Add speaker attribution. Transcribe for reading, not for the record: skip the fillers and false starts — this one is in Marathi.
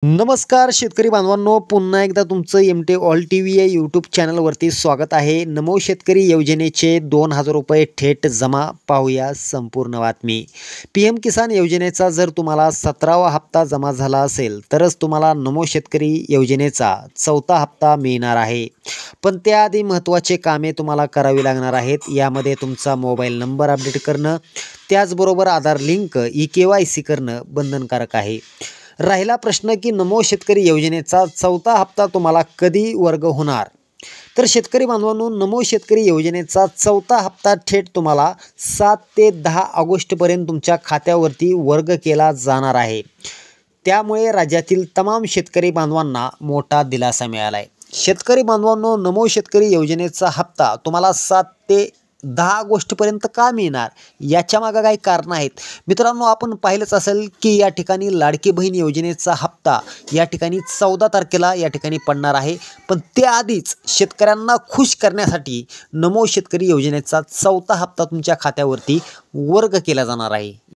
Speaker 1: नमस्कार शेतकरी बांधवांनो, पुन्हा एकदा तुमचं एमटे ऑल टीव्ही या यूट्यूब चॅनलवरती स्वागत आहे. नमो शेतकरी योजनेचे 2,000 रुपये थेट जमा. पाहूया संपूर्ण बातमी. PM किसान योजनेचा जर तुम्हाला 17वा हप्ता जमा झाला असेल तरच तुम्हाला नमो शेतकरी योजनेचा 4था हप्ता मिळणार आहे. पण त्याआधी महत्त्वाचे कामे तुम्हाला करावी लागणार आहेत. यामध्ये तुमचा मोबाईल नंबर अपडेट करणं, त्याचबरोबर आधार लिंक KYC करणं बंधनकारक आहे. राहिला प्रश्न की नमो शेतकरी योजनेचा 4था हप्ता तुम्हाला कधी वर्ग होणार? तर शेतकरी बांधवांनो, नमो शेतकरी योजनेचा 4था हप्ता थेट तुम्हाला 7 ते 10 ऑगस्टपर्यंत तुमच्या खात्यावरती वर्ग केला जाणार आहे. त्यामुळे राज्यातील तमाम शेतकरी बांधवांना मोठा दिलासा मिळाला आहे. शेतकरी बांधवांनो, नमो शेतकरी योजनेचा हप्ता तुम्हाला 7 ते 10 गोष्टीपर्यंत का मिळणार? याच्या मागे काही कारण आहेत. मित्रांनो, आपण पाहिलंच असेल की या ठिकाणी लाडकी बहीण योजनेचा हप्ता या ठिकाणी 14 तारखेला या ठिकाणी पडणार आहे. पण त्याआधीच शेतकऱ्यांना खुश करण्यासाठी नमो शेतकरी योजनेचा 4था हप्ता तुमच्या खात्यावरती वर्ग केला जाणार आहे.